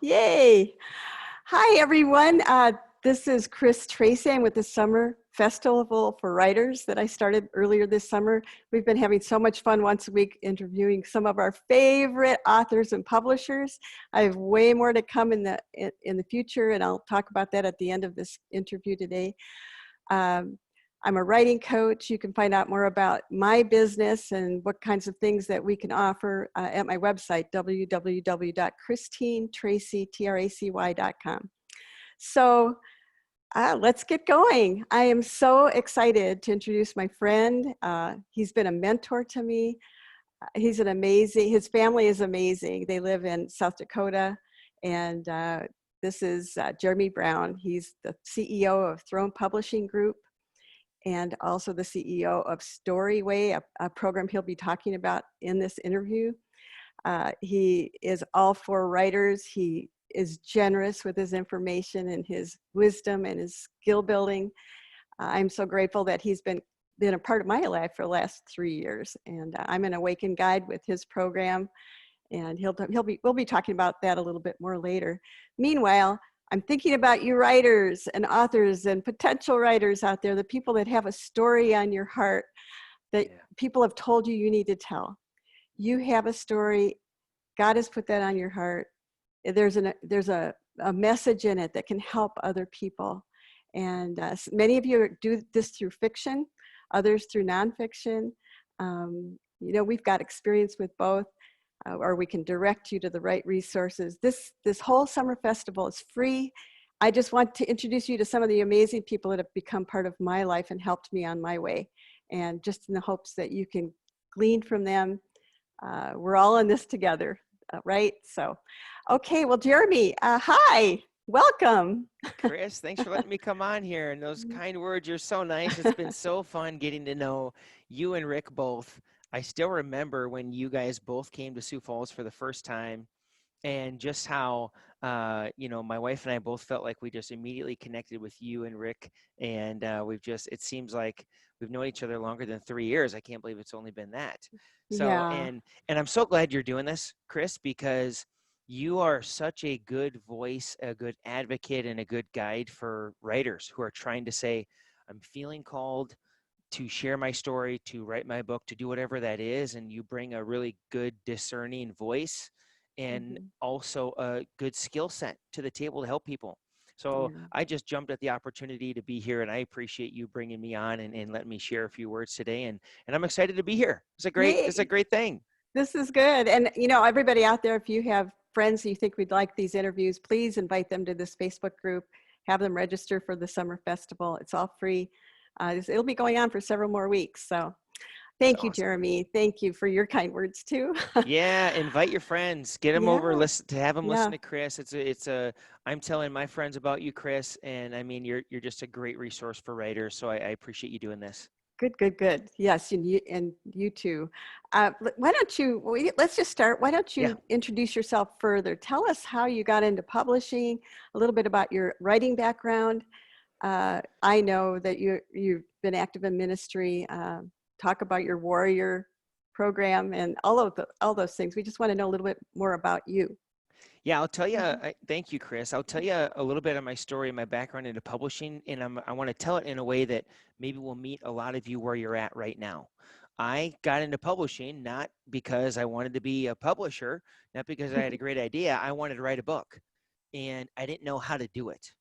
Yay. Hi, everyone. This is Chris Tracy. I'm with the Summer Festival for Writers that I started earlier this summer. We've been having so much fun once a week interviewing some of our favorite authors and publishers. I have way more to come in the future, and I'll talk about that at the end of this interview today. Um, I'm a writing coach. You can find out more about my business and what kinds of things that we can offer at my website, www.christinetracy.com. So let's get going. I am so excited to introduce my friend. He's been a mentor to me. His family is amazing. They live in South Dakota, and this is Jeremy Brown. He's the CEO of Throne Publishing Group, and also the CEO of Storyway, a program he'll be talking about in this interview. He is all for writers. He is generous with his information and his wisdom and his skill building. I'm so grateful that he's been a part of my life for the last 3 years, and I'm an Awaken Guide with his program, and we'll be talking about that a little bit more later. Meanwhile, I'm thinking about you writers and authors and potential writers out there, the people that have a story on your heart that people have told you you need to tell. You have a story. God has put that on your heart. There's a message in it that can help other people. And many of you do this through fiction, others through nonfiction. We've got experience with both. Or we can direct you to the right resources. This whole summer festival is free. I just want to introduce you to some of the amazing people that have become part of my life and helped me on my way. And just in the hopes that you can glean from them. We're all in this together, right? So, okay, well, Jeremy, hi, welcome. Chris, thanks for letting me come on here. And those kind words, you're so nice. It's been so fun getting to know you and Rick both. I still remember when you guys both came to Sioux Falls for the first time, and just how my wife and I both felt like we just immediately connected with you and Rick. And it seems like we've known each other longer than 3 years. I can't believe it's only been that. So, Yeah. and I'm so glad you're doing this, Chris, because you are such a good voice, a good advocate, and a good guide for writers who are trying to say, I'm feeling called to share my story, to write my book, to do whatever that is. And you bring a really good discerning voice and Mhm. also a good skill set to the table to help people. So Yeah. I just jumped at the opportunity to be here, and I appreciate you bringing me on and letting me share a few words today. And I'm excited to be here. It's a Yay, great thing. this is good. And everybody out there, if you have friends you think would like these interviews, please invite them to this Facebook group, have them register for the summer festival. It's all free. It'll be going on for several more weeks. So It's thank you, awesome. Jeremy. Thank you for your kind words too. Yeah, invite your friends, get them over, Yeah, listen to have them listen yeah. to Chris. I'm telling my friends about you, Chris, and I mean, you're just a great resource for writers. So I appreciate you doing this. Good, good, good. Yes, and you too. Why don't you, let's just start. Why don't Yeah. you introduce yourself further? Tell us how you got into publishing, a little bit about your writing background. I know that you've been active in ministry. Talk about your warrior program and all those things. We just want to know a little bit more about you. Yeah, I'll tell you. Mhm. Thank you, Chris. I'll tell you a little bit of my story, my background into publishing, and I want to tell it in a way that maybe will meet a lot of you where you're at right now. I got into publishing not because I wanted to be a publisher, not because I had a great idea. I wanted to write a book, and I didn't know how to do it.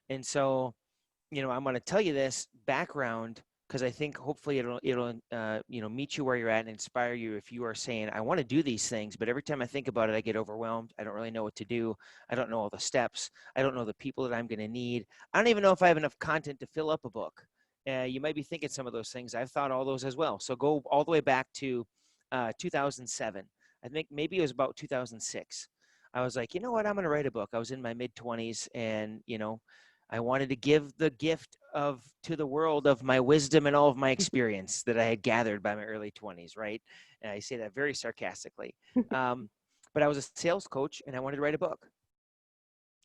And so I'm going to tell you this background because I think hopefully it'll meet you where you're at and inspire you if you are saying I want to do these things, but every time I think about it, I get overwhelmed. I don't really know what to do. I don't know all the steps. I don't know the people that I'm going to need. I don't even know if I have enough content to fill up a book. You might be thinking some of those things. I've thought all those as well. So go all the way back to 2007. I think maybe it was about 2006. I was like, you know what? I'm going to write a book. I was in my mid 20s, and I wanted to give the gift of to the world of my wisdom and all of my experience that I had gathered by my early 20s, right? And I say that very sarcastically. But I was a sales coach and I wanted to write a book.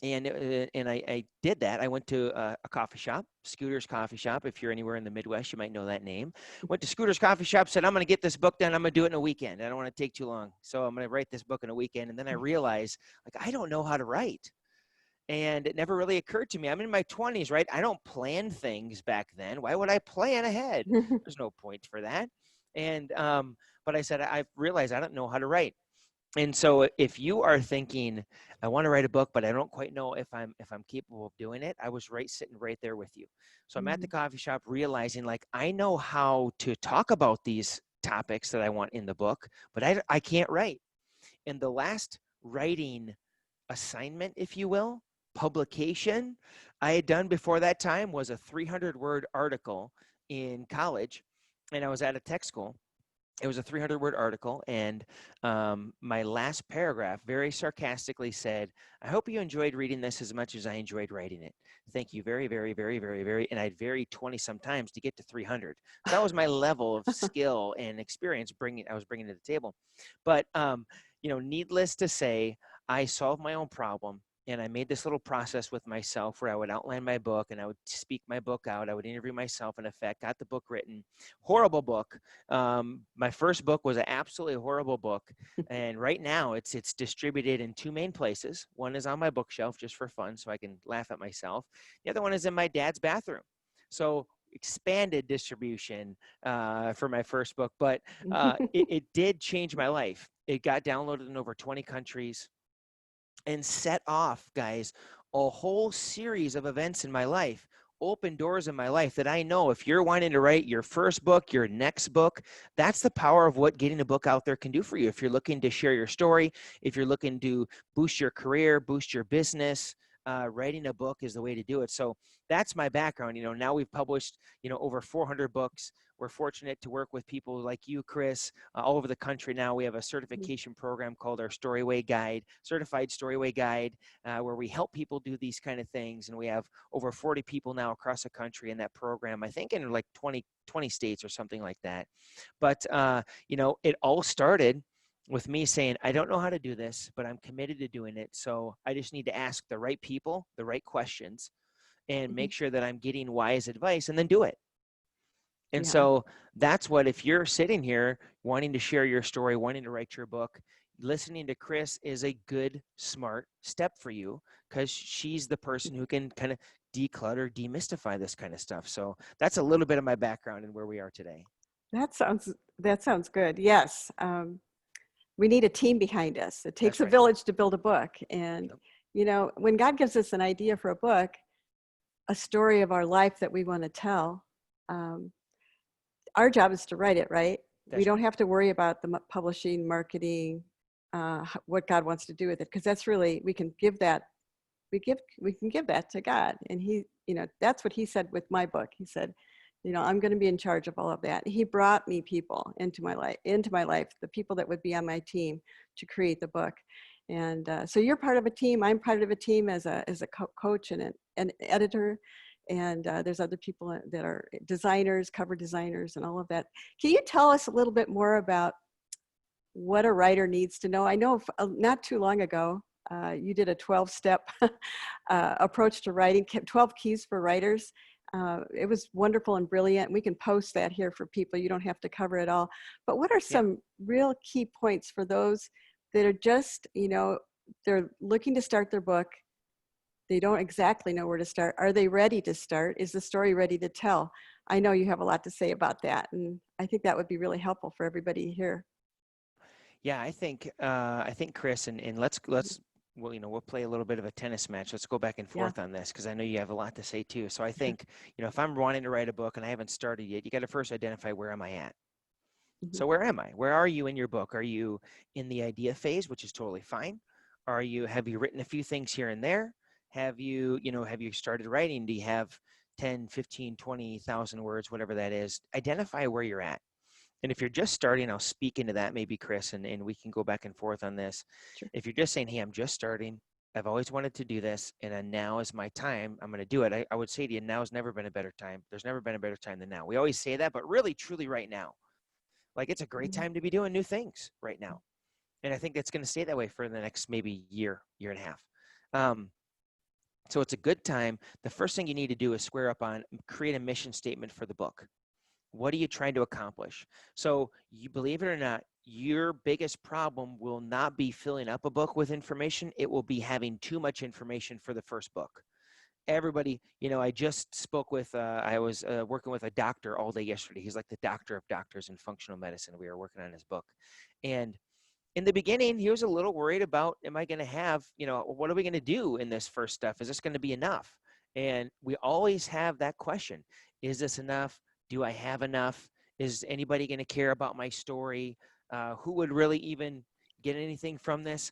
And I did that. I went to a coffee shop, Scooter's Coffee Shop. If you're anywhere in the Midwest, you might know that name. Went to Scooter's Coffee Shop, said, I'm going to get this book done. I'm going to do it in a weekend. I don't want to take too long. So I'm going to write this book in a weekend. And then I realized, like, I don't know how to write. And it never really occurred to me. I'm in my 20s, right? I don't plan things back then. Why would I plan ahead? There's no point for that. And, but I said, I've realized I don't know how to write. And so if you are thinking, I want to write a book, but I don't quite know if I'm capable of doing it, I was sitting right there with you. So I'm at the Mhm. coffee shop realizing, like, I know how to talk about these topics that I want in the book, but I can't write. And the last writing assignment, if you will, publication I had done before that time was a 300-word article in college, and I was at a tech school. It was a 300-word article, and my last paragraph very sarcastically said, I hope you enjoyed reading this as much as I enjoyed writing it. Thank you very, very, very, very, very. And I'd vary 20 sometimes to get to 300. So that was my level of skill and experience I was bringing to the table. But, needless to say, I solved my own problem. And I made this little process with myself where I would outline my book and I would speak my book out. I would interview myself, in effect, got the book written. Horrible book. My first book was an absolutely horrible book, and right now it's distributed in two main places. One is on my bookshelf just for fun, so I can laugh at myself. The other one is in my dad's bathroom. So expanded distribution for my first book, but it did change my life. It got downloaded in over 20 countries and set off, guys, a whole series of events in my life, open doors in my life that I know if you're wanting to write your first book, your next book, that's the power of what getting a book out there can do for you. If you're looking to share your story, if you're looking to boost your career, boost your business, writing a book is the way to do it. So that's my background. Now we've published, over 400 books. We're fortunate to work with people like you, Chris, all over the country now. We have a certification program called our Storyway Guide, Certified Storyway Guide, where we help people do these kind of things. And we have over 40 people now across the country in that program, I think in like 20 states or something like that. But, it all started with me saying, I don't know how to do this, but I'm committed to doing it. So I just need to ask the right people, the right questions, and Mhm. make sure that I'm getting wise advice and then do it. And Yeah, so that's what, if you're sitting here wanting to share your story, wanting to write your book, listening to Chris is a good, smart step for you because she's the person who can kind of declutter, demystify this kind of stuff. So that's a little bit of my background and where we are today. that sounds that sounds good. Yes, we need a team behind us. It takes That's a right. village to build a book, and Yep. when God gives us an idea for a book, a story of our life that we want to tell, um, our job is to write it, right? We That's don't right. have to worry about the publishing, marketing, what God wants to do with it, because that's really we can give that to God, and that's what He said with my book. He said, I'm going to be in charge of all of that. He brought me people into my life, the people that would be on my team to create the book. And so you're part of a team. I'm part of a team as a coach and an editor. And there's other people that are designers, cover designers, and all of that. Can you tell us a little bit more about what a writer needs to know? I know not too long ago, you did a 12-step approach to writing, 12 keys for writers. It was wonderful and brilliant. We can post that here for people. You don't have to cover it all. But what are Yeah. some real key points for those that are just, they're looking to start their book. They don't exactly know where to start. Are they ready to start? Is the story ready to tell? I know you have a lot to say about that. And I think that would be really helpful for everybody here. Yeah, I think Chris, and let's well, we'll play a little bit of a tennis match. Let's go back and Yeah. forth on this because I know you have a lot to say too. So I think, if I'm wanting to write a book and I haven't started yet, you got to first identify, where am I at? Mhm. So where am I? Where are you in your book? Are you in the idea phase, which is totally fine? Have you written a few things here and there? Have you started writing? Do you have 10, 15, 20,000 words, whatever that is? Identify where you're at. And if you're just starting, I'll speak into that maybe, Chris, and we can go back and forth on this. Sure. If you're just saying, hey, I'm just starting, I've always wanted to do this, and now is my time, I'm going to do it. I would say to you, now has never been a better time. There's never been a better time than now. We always say that, but really, truly right now. Like, it's a great Mhm. time to be doing new things right now. And I think that's going to stay that way for the next maybe year and a half. So it's a good time. The first thing you need to do is square up on, create a mission statement for the book. What are you trying to accomplish? So you believe it or not, your biggest problem will not be filling up a book with information. It will be having too much information for the first book. Everybody, I just spoke with, I was working with a doctor all day yesterday. He's like the doctor of doctors in functional medicine. We were working on his book. And in the beginning, he was a little worried about, am I going to have, what are we going to do in this first stuff? Is this going to be enough? And we always have that question. Is this enough? Do I have enough? Is anybody going to care about my story? Who would really even get anything from this?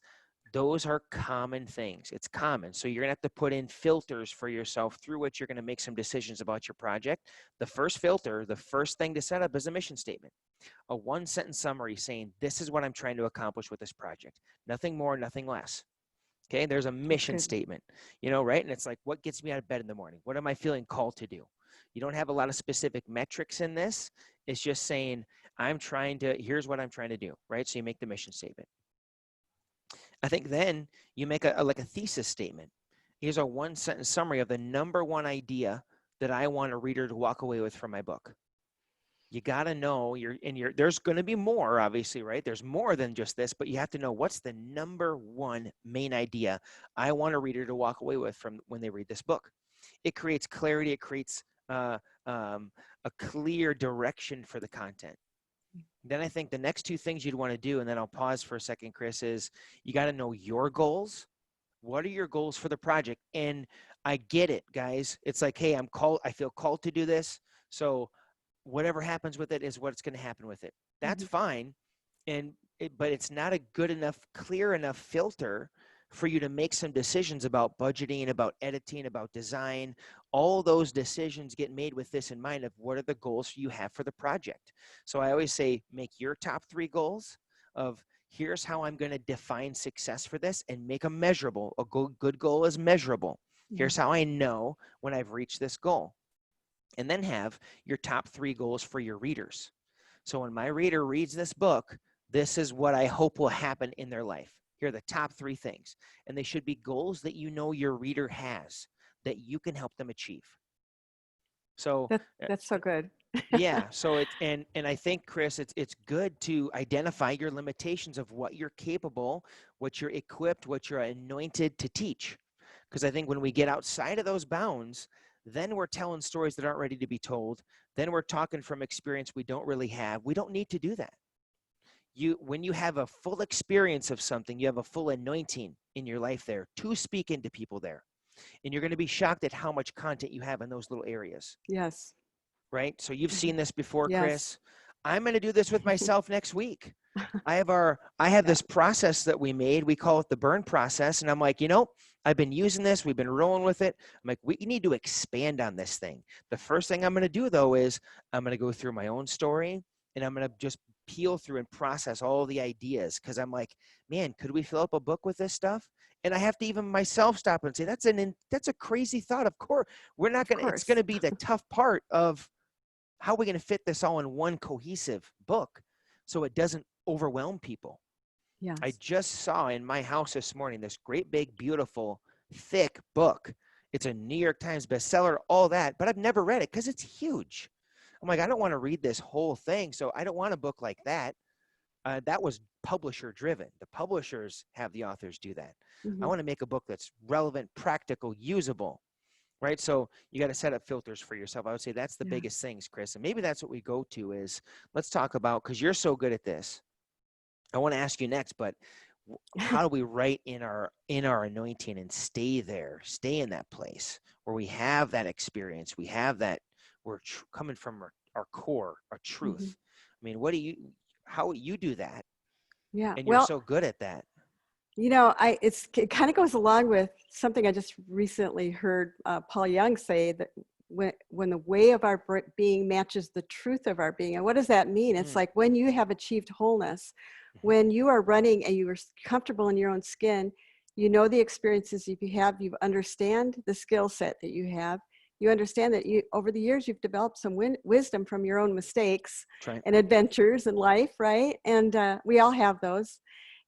Those are common things. It's common. So you're going to have to put in filters for yourself through which you're going to make some decisions about your project. The first filter, the first thing to set up is a mission statement. A one-sentence summary saying, this is what I'm trying to accomplish with this project. Nothing more, nothing less. Okay, there's a mission statement, right? And it's like, what gets me out of bed in the morning? What am I feeling called to do? You don't have a lot of specific metrics in this. It's just saying, here's what I'm trying to do, right? So you make the mission statement. I think then you make like a thesis statement. Here's a one-sentence summary of the number one idea that I want a reader to walk away with from my book. You got to know there's going to be more, obviously, right? There's more than just this, but you have to know what's the number one main idea I want a reader to walk away with from when they read this book. It creates clarity. It creates a clear direction for the content. Then I think the next two things you'd want to do, and then I'll pause for a second, Chris, is you got to know your goals. What are your goals for the project? And I get it, guys. It's like, hey, I feel called to do this. So whatever happens with it is what's going to happen with it. That's fine. But it's not a good enough, clear enough filter for you to make some decisions about budgeting, about editing, about design. All those decisions get made with this in mind of what are the goals you have for the project. So I always say, make your top 3 goals of here's how I'm going to define success for this and make them measurable. A good goal is measurable. Here's how I know when I've reached this goal. And then have your top 3 goals for your readers. So when my reader reads this book, this is what I hope will happen in their life. Here are the top 3 things. And they should be goals that your reader has that you can help them achieve. So that's so good. Yeah. So and I think, Chris, it's good to identify your limitations of what you're capable, what you're equipped, what you're anointed to teach. Because I think when we get outside of those bounds, then we're telling stories that aren't ready to be told. Then we're talking from experience we don't really have. We don't need to do that. When you have a full experience of something, you have a full anointing in your life there to speak into people there. And you're going to be shocked at how much content you have in those little areas. Yes. Right? So you've seen this before, Yes. Chris. I'm going to do this with myself next week. I have this process that we made. We call it the burn process. And I'm like, I've been using this. We've been rolling with it. I'm like, we need to expand on this thing. The first thing I'm going to do, though, is I'm going to go through my own story and I'm going to just peel through and process all the ideas. Because I'm like, man, could we fill up a book with this stuff? And I have to even myself stop and say, that's a crazy thought. Of course, we're not going to, it's going to be the tough part of how are we going to fit this all in one cohesive book so it doesn't overwhelm people. Yes. I just saw in my house this morning this great big, beautiful, thick book. It's a New York Times bestseller, all that, but I've never read it because it's huge. I'm like, I don't want to read this whole thing, so I don't want a book like that. That was publisher driven. The publishers have the authors do that. I want to make a book that's relevant, practical, usable, right? So you got to set up filters for yourself. I would say that's the biggest things, Chris. And maybe that's what we go to is let's talk about, because you're so good at this. I want to ask you next, but how do we write in our anointing and stay there, stay in that place where we have that experience, we have that, we're coming from our core, our truth. I mean, how you do that? Yeah. And you're so good at that. It kind of goes along with something I just recently heard Paul Young say, that when the way of our being matches the truth of our being. And what does that mean? It's like when you have achieved wholeness, when you are running and you are comfortable in your own skin, you know the experiences you have, you understand the skill set that you have, you understand that over the years you've developed some wisdom from your own mistakes and adventures in life, right? And we all have those.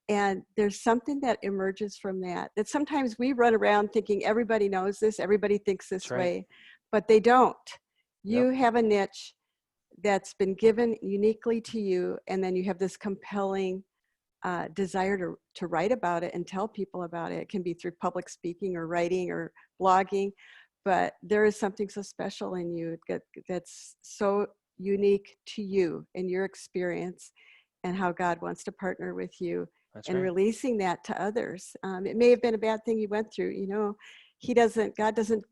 And there's something that emerges from that, that sometimes we run around thinking everybody knows this, everybody thinks That's this right. way, but they don't. Yep. You have a niche that's been given uniquely to you, and then you have this compelling desire to write about it and tell people about it. It can be through public speaking or writing or blogging, but there is something so special in you that's so unique to you and your experience and how God wants to partner with you That's and right. releasing that to others. It may have been a bad thing you went through, you know, God doesn't,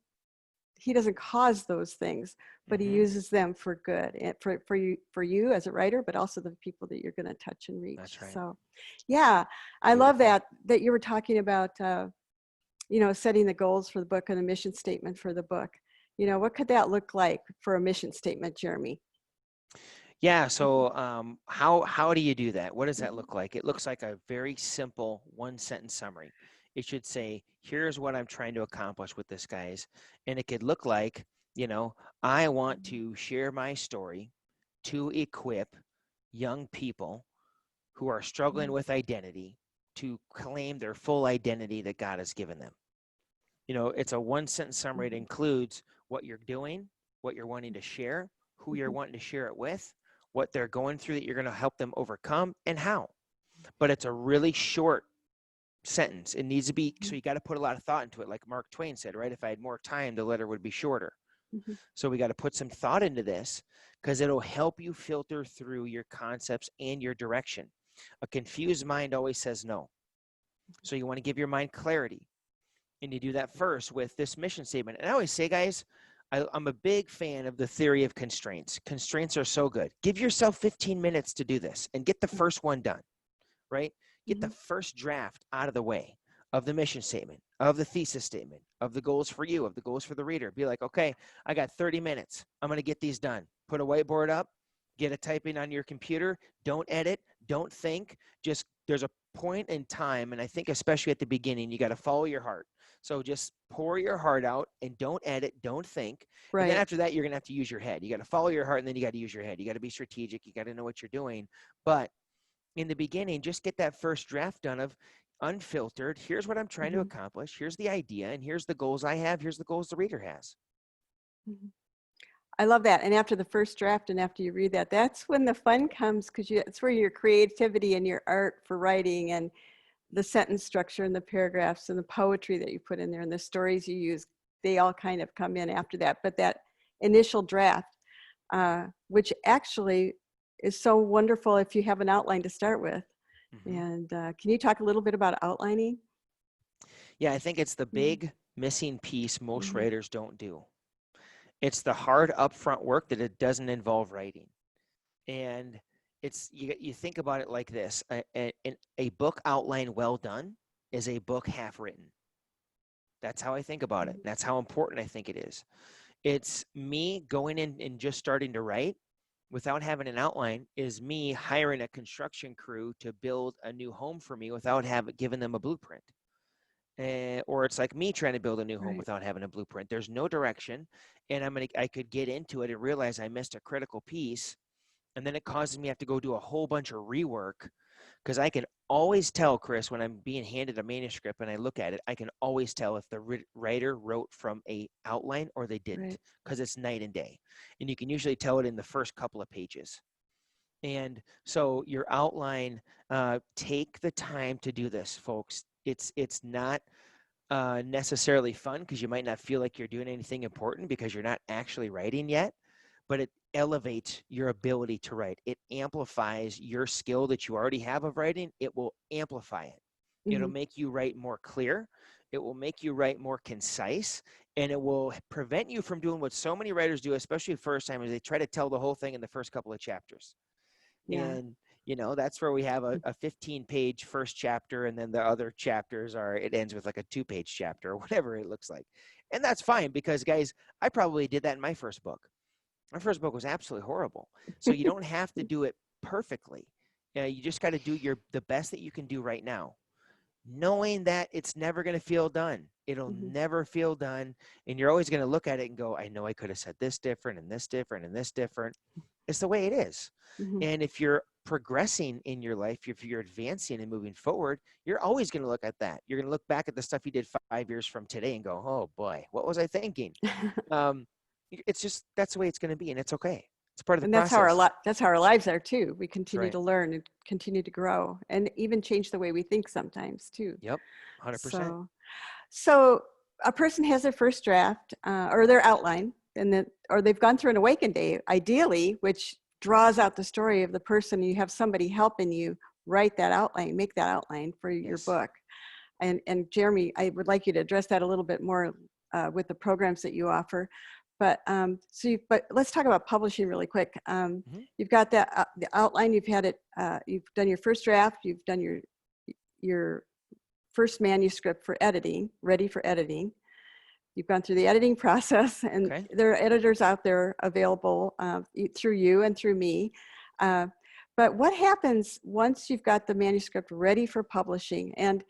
he doesn't cause those things, but he Mm-hmm. uses them for good and for you as a writer, but also the people that you're going to touch and reach. That's right. So yeah, I love Beautiful. that you were talking about, you know, setting the goals for the book and a mission statement for the book. You know, what could that look like for a mission statement, Jeremy? Yeah. So how do you do that? What does that Mhm. look like? It looks like a very simple one sentence summary. It should say, here's what I'm trying to accomplish with this, guys. And it could look like, you know, I want to share my story to equip young people who are struggling Mhm. with identity to claim their full identity that God has given them. You know, it's a one sentence summary. It Mhm. includes what you're doing, what you're wanting to share, who you're Mhm. wanting to share it with, what they're going through that you're going to help them overcome, and how. But it's a really short sentence. It needs to be, so Mhm. you got to put a lot of thought into it. Like Mark Twain said, right? If I had more time, the letter would be shorter. Mhm. So we got to put some thought into this because it'll help you filter through your concepts and your direction. A confused mind always says no. So you want to give your mind clarity. And you do that first with this mission statement. And I always say, guys, I'm a big fan of the theory of constraints. Constraints are so good. Give yourself 15 minutes to do this and get the first one done, right? Get the Mhm. first draft out of the way of the mission statement, of the thesis statement, of the goals for you, of the goals for the reader. Be like, okay, I got 30 minutes. I'm going to get these done. Put a whiteboard up, get a typing on your computer. Don't edit, don't think. Just there's a point in time, and I think especially at the beginning, you got to follow your heart. So just pour your heart out and don't edit, don't think. And then Right. after that, you're going to have to use your head. You got to follow your heart and then you got to use your head. You got to be strategic. You got to know what you're doing. But in the beginning, just get that first draft done of unfiltered. Here's what I'm trying to Mhm. accomplish. Here's the idea, and here's the goals I have. Here's the goals the reader has. Mhm. I love that. And after the first draft and after you read that, that's when the fun comes because it's where your creativity and your art for writing and the sentence structure and the paragraphs and the poetry that you put in there and the stories you use, they all kind of come in after that. But that initial draft, which actually is so wonderful if you have an outline to start with. Mm-hmm. And can you talk a little bit about outlining? Yeah, I think it's the Mhm. big missing piece most Mhm. writers don't do. It's the hard upfront work that it doesn't involve writing. And it's you think about it like this: a book outline well done is a book half written. That's how I think about it. Mhm. That's how important I think it is. It's me going in and just starting to write without having an outline is me hiring a construction crew to build a new home for me without having given them a blueprint. Or it's like me trying to build a new home Right. without having a blueprint. There's no direction, and I could get into it and realize I missed a critical piece, and then it causes me to have to go do a whole bunch of rework because I can always tell, Chris, when I'm being handed a manuscript and I look at it, I can always tell if the writer wrote from a outline or they didn't Right. because it's night and day, and you can usually tell it in the first couple of pages. And so your outline, take the time to do this, folks. It's not necessarily fun because you might not feel like you're doing anything important because you're not actually writing yet, but it elevates your ability to write. It amplifies your skill that you already have of writing. It will amplify it. It'll Mhm. make you write more clear. It will make you write more concise, and it will prevent you from doing what so many writers do, especially first time, is they try to tell the whole thing in the first couple of chapters. Yeah. And that's where we have a 15-page first chapter, and then the other chapters are, it ends with like a 2-page chapter or whatever it looks like. And that's fine because, guys, I probably did that in my first book. My first book was absolutely horrible. So you don't have to do it perfectly. You just got to do the best that you can do right now, knowing that it's never going to feel done. It'll Mhm. never feel done. And you're always going to look at it and go, I know I could have said this different and this different and this different. It's the way it is. Mhm. And if you're progressing in your life, if you're advancing and moving forward, you're always going to look at that. You're going to look back at the stuff you did 5 years from today and go, oh boy, what was I thinking? It's just, that's the way it's going to be, and it's okay. It's part of the And that's how process. that's how our lives are too. We That's continue right. to learn and continue to grow, and even change the way we think sometimes too. Yep. 100%. So a person has their first draft or their outline, and then, or they've gone through an awaken day, ideally, which draws out the story of the person. You have somebody helping you write that outline, make that outline for your Yes. book. And Jeremy, I would like you to address that a little bit more with the programs that you offer. But but let's talk about publishing really quick. You've got that the outline. You've had it. You've done your first draft. You've done your first manuscript for editing, ready for editing. You've gone through the editing process, and Okay. there are editors out there available through you and through me. But what happens once you've got the manuscript ready for publishing, and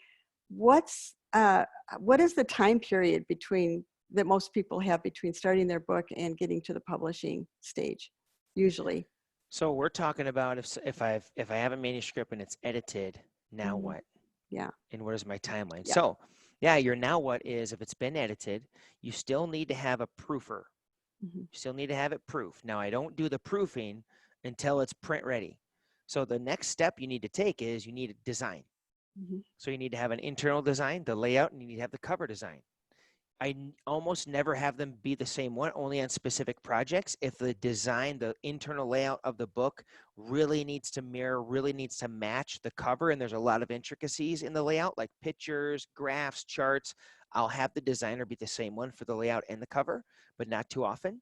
what is the time period between that most people have between starting their book and getting to the publishing stage, usually? So we're talking about if I have a manuscript and it's edited, now Mhm. what? Yeah. And what is my timeline? Yeah. So yeah, your now what is, if it's been edited, you still need to have a proofer. Mhm. You still need to have it proofed. Now I don't do the proofing until it's print ready. So the next step you need to take is you need a design. Mhm. So you need to have an internal design, the layout, and you need to have the cover design. Almost never have them be the same one, only on specific projects. If the design, the internal layout of the book really needs to mirror, really needs to match the cover, and there's a lot of intricacies in the layout, like pictures, graphs, charts, I'll have the designer be the same one for the layout and the cover, but not too often.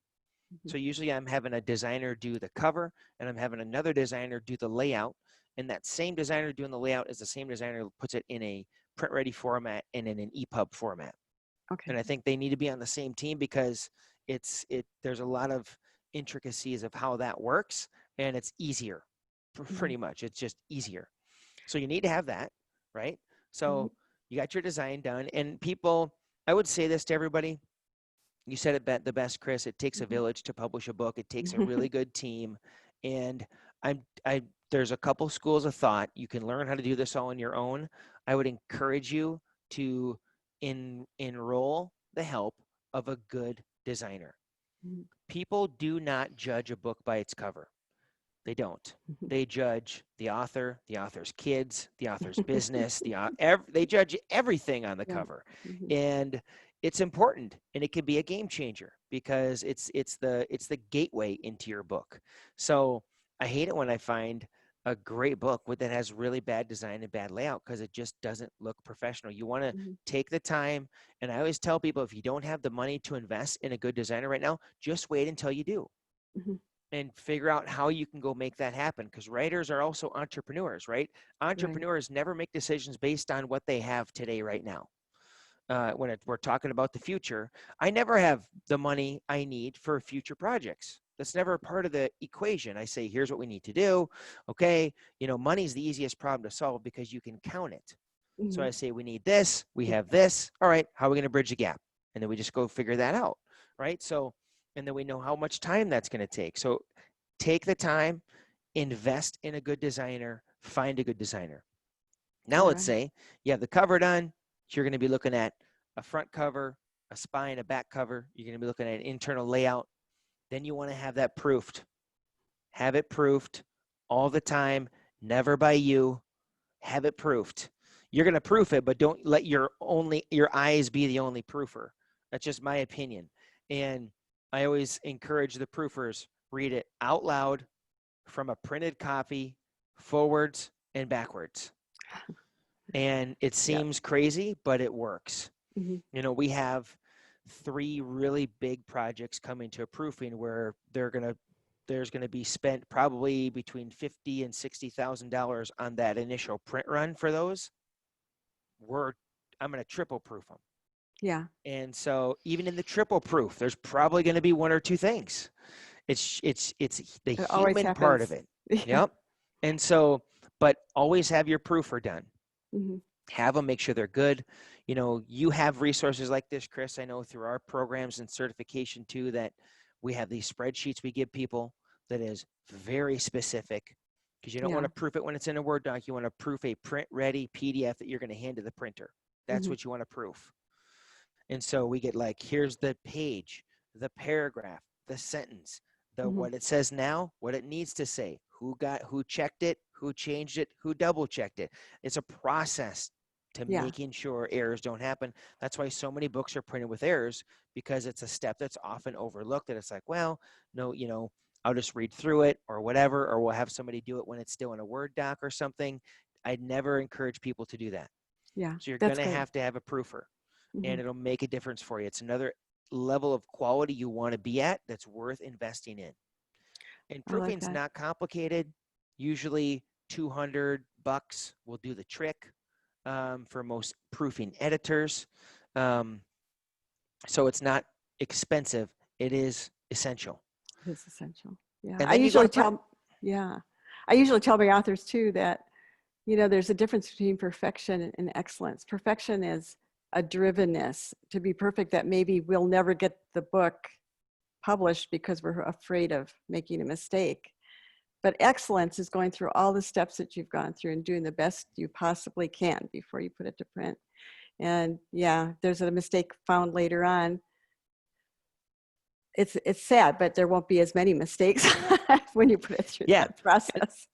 Mhm. So usually I'm having a designer do the cover, and I'm having another designer do the layout. And that same designer doing the layout is the same designer who puts it in a print ready format and in an EPUB format. Okay. And I think they need to be on the same team because there's a lot of intricacies of how that works, and it's easier. Pretty Mhm. much, it's just easier. So you need to have that, right? Mhm. So you got your design done, and people, I would say this to everybody. You said it the best, Chris. It takes a Mhm. village to publish a book. It takes a really good team, and I there's a couple schools of thought. You can learn how to do this all on your own. I would encourage you to enroll the help of a good designer. Mhm. People do not judge a book by its cover. They don't. Mhm. They judge the author, the author's kids, the author's business. They judge everything on the Yeah. cover, Mhm. and it's important, and it can be a game changer because it's the gateway into your book. So I hate it when I find a great book that has really bad design and bad layout because it just doesn't look professional. You want to Mhm. take the time, and I always tell people, if you don't have the money to invest in a good designer right now, just wait until you do Mhm. and figure out how you can go make that happen, because writers are also entrepreneurs, right? Right. Entrepreneurs never make decisions based on what they have today right now. We're talking about the future, I never have the money I need for future projects. That's never a part of the equation. I say, here's what we need to do. Okay, money's the easiest problem to solve because you can count it. So Mhm. I say, we need this, we have this. All right, how are we going to bridge the gap? And then we just go figure that out, right? So, and then we know how much time that's going to take. So take the time, invest in a good designer, find a good designer. Now All let's right. say you have the cover done. You're going to be looking at a front cover, a spine, a back cover. You're going to be looking at an internal layout. Then you want to have that proofed. Have it proofed all the time, never by you. Have it proofed. You're going to proof it, but don't let your eyes be the only proofer. That's just my opinion. And I always encourage the proofers, read it out loud from a printed copy, forwards and backwards. And it Yeah. seems crazy, but it works. Mhm. We have 3 really big projects coming to a proofing where there's going to be spent probably between $50,000 and $60,000 on that initial print run for those. I'm going to triple proof them. Yeah. And so even in the triple proof, there's probably going to be 1 or 2 things. It's the It always human part of happens. it. Yeah. Yep. And so, but always have your proofer done. Mhm. Have them, make sure they're good. You have resources like this, Chris. I know through our programs and certification too, that we have these spreadsheets we give people that is very specific. because you don't want Yeah. to proof it when it's in a Word doc. You want to proof a print-ready PDF that you're going to hand to the printer. That's Mhm. what you want to proof. And so we get like, here's the page, the paragraph, the sentence, the Mhm. what it says now, what it needs to say, who checked it, who changed it, who double checked it. It's a process to Yeah. making sure errors don't happen. That's why so many books are printed with errors, because it's a step that's often overlooked. That it's like, well, no, I'll just read through it or whatever, or we'll have somebody do it when it's still in a Word doc or something. I'd never encourage people to do that. Yeah. So you're going That's to good. have a proofer, and Mhm. it'll make a difference for you. It's another level of quality you want to be at that's worth investing in. And I like proofing's that. not complicated. Usually $200 will do the trick for most proofing editors. Um, so it's not expensive. It is essential. It is essential. Yeah. And then you go to print. Yeah. I usually tell my authors too that, there's a difference between perfection and excellence. Perfection is a drivenness to be perfect that maybe we'll never get the book published because we're afraid of making a mistake. But excellence is going through all the steps that you've gone through and doing the best you possibly can before you put it to print. And yeah, there's a mistake found later on. It's sad, but there won't be as many mistakes when you put it through Yeah. that process.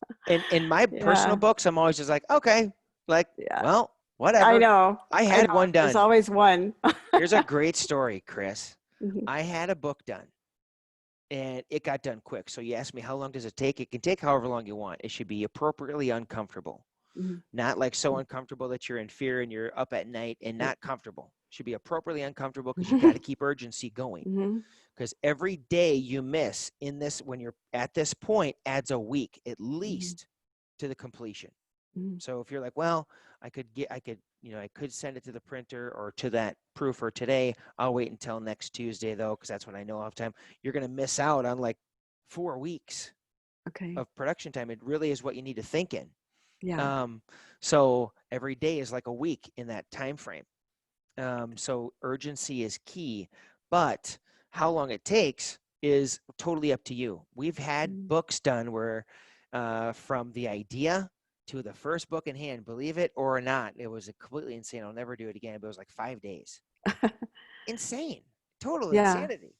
In my personal Yeah, books, I'm always just like, okay, like, yeah. well, I whatever. know. I I had know. one There's done. always one. Here's a great story, Chris. Mhm. I had a book done, and it got done quick. So you asked me, how long does it take? It can take however long you want. It should be appropriately uncomfortable, Mhm. not like so uncomfortable that you're in fear and you're up at night and Yeah. not comfortable. It should be appropriately uncomfortable, because you got to keep urgency going. Mhm. Because every day you miss in this, when you're at this point, adds a week at Mhm. least to the completion. Mhm. So if you're like, well, I could send it to the printer or to that proofer today. I'll wait until next Tuesday though, because that's when I know I'll have time. You're going to miss out on like 4 weeks Okay. of production time. It really is what you need to think in. Yeah. Um, so every day is like a week in that time frame. So urgency is key, but how long it takes is totally up to you. We've had Mhm. books done where from the idea to the first book in hand, believe it or not, it was completely insane. I'll never do it again, but it was like 5 days. Insane, total Yeah. insanity.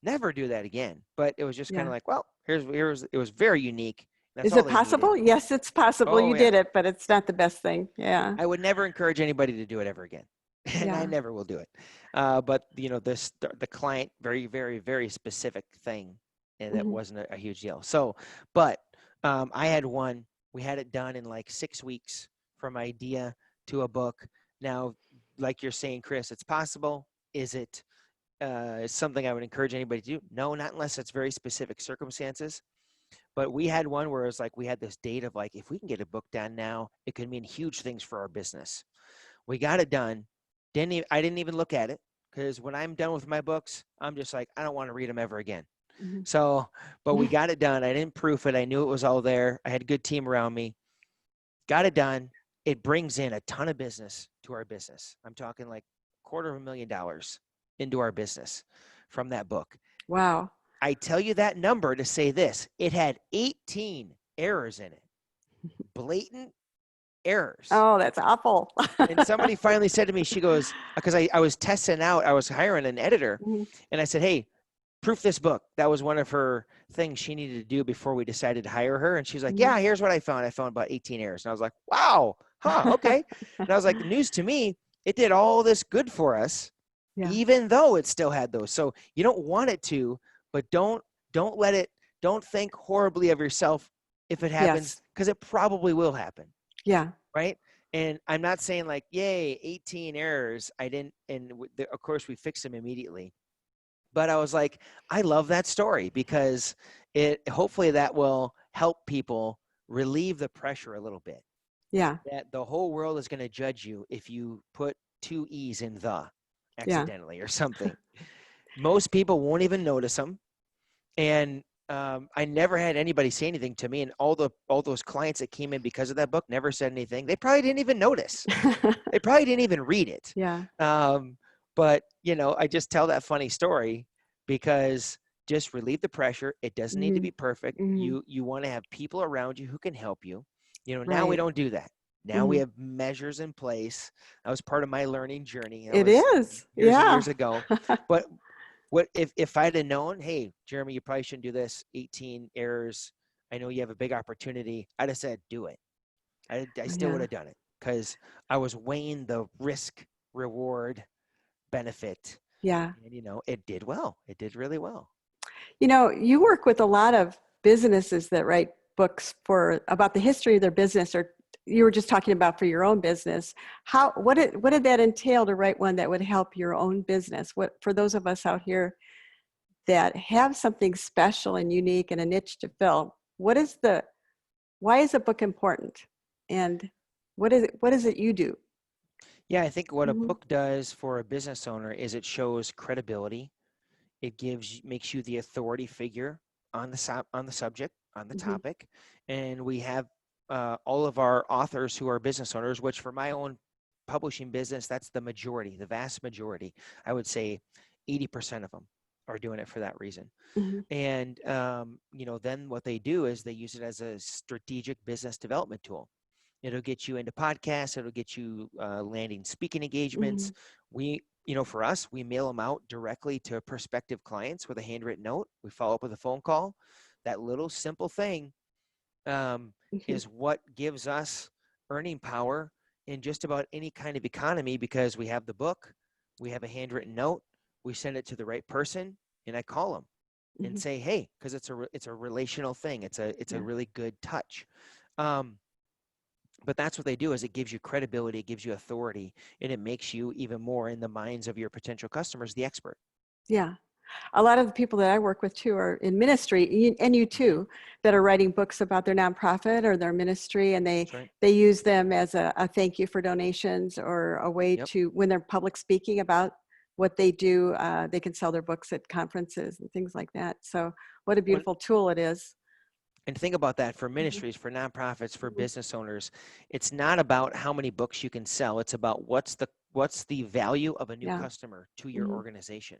Never do that again. But it was just kind of Yeah. like, well, here's it was very unique. That's Is all it they needed. possible? Yes, it's possible. Oh You yeah. did it, but it's not the best thing. Yeah. I would never encourage anybody to do it ever again, and I Yeah. never will do it. But the client, very, very, very specific thing, and that Mhm. wasn't a huge deal. So, but I had one. We had it done in like 6 weeks from idea to a book. Now, like you're saying, Chris, it's possible. Is it something I would encourage anybody to do? No, not unless it's very specific circumstances. But we had one where it's like we had this date of like, if we can get a book done now, it could mean huge things for our business. We got it done. I didn't even look at it, because when I'm done with my books, I'm just like, I don't want to read them ever again. Mhm. So, but we got it done. I didn't proof it. I knew it was all there. I had a good team around me. Got it done. It brings in a ton of business to our business. I'm talking like $250,000 into our business from that book. Wow. I tell you that number to say this: it had 18 errors in it, blatant errors. Oh, that's awful. And somebody finally said to me, she goes, because I was testing out, I was hiring an editor, Mhm. and I said, hey, proof this book. That was one of her things she needed to do before we decided to hire her. And she's like, Mhm. yeah, here's what I found. I found about 18 errors. And I was like, wow, okay. And I was like, news to me, it did all this good for us, Yeah. even though it still had those. So you don't want it to, but don't let it, don't think horribly of yourself if it happens, Yes. because it probably will happen, Yeah. right? And I'm not saying like, yay, 18 errors. I didn't, and of course we fixed them immediately. But I was like, I love that story, because hopefully that will help people relieve the pressure a little bit. Yeah. That the whole world is going to judge you if you put 2 E's in the Yeah. accidentally or something. Most people won't even notice them. And I never had anybody say anything to me, and all those clients that came in because of that book never said anything. They probably didn't even notice. They probably didn't even read it. Yeah. But I just tell that funny story because just relieve the pressure. It doesn't need to Mhm. be perfect. Mhm. You want to have people around you who can help you. Now we Right. don't do that. Now we Mhm. have measures in place. That was part of my learning journey. That It was is. years and Yeah. years ago. But what if I'd have known, hey, Jeremy, you probably shouldn't do this, 18 errors. I know you have a big opportunity. I'd have said, do it. I still would Yeah. have done it because I was weighing the risk reward benefit. Yeah. And, it did well. It did really well. You work with a lot of businesses that write books for about the history of their business, or you were just talking about for your own business. What did that entail to write one that would help your own business? What, for those of us out here that have something special and unique and a niche to fill, why is a book important? And what is it you do? Yeah, I think what a Mhm. book does for a business owner is it shows credibility. It makes you the authority figure on the subject, on the Mhm. topic. And we have all of our authors who are business owners, which for my own publishing business, that's the majority, the vast majority. I would say 80% of them are doing it for that reason. Mhm. And then what they do is they use it as a strategic business development tool. It'll get you into podcasts. It'll get you landing speaking engagements. Mhm. For us, we mail them out directly to prospective clients with a handwritten note. We follow up with a phone call. That little simple thing um, Mhm. is what gives us earning power in just about any kind of economy because we have the book, we have a handwritten note, we send it to the right person, and I call them and Mhm. say, hey, because it's a relational thing. It's a Yeah. really good touch. Um, but that's what they do is it gives you credibility, it gives you authority, and it makes you even more in the minds of your potential customers the expert. Yeah. A lot of the people that I work with too are in ministry, and you Mhm. too, that are writing books about their nonprofit or their ministry, and they That's right. they use them as a thank you for donations or a way Yep. to, when they're public speaking about what they do, they can sell their books at conferences and things like that. So what a Well, beautiful tool it is. and think about that for Mhm. ministries, for nonprofits, for Mhm. business owners. It's not about how many books you can sell. It's about what's the value of a new Yeah. customer to your Mhm. organization.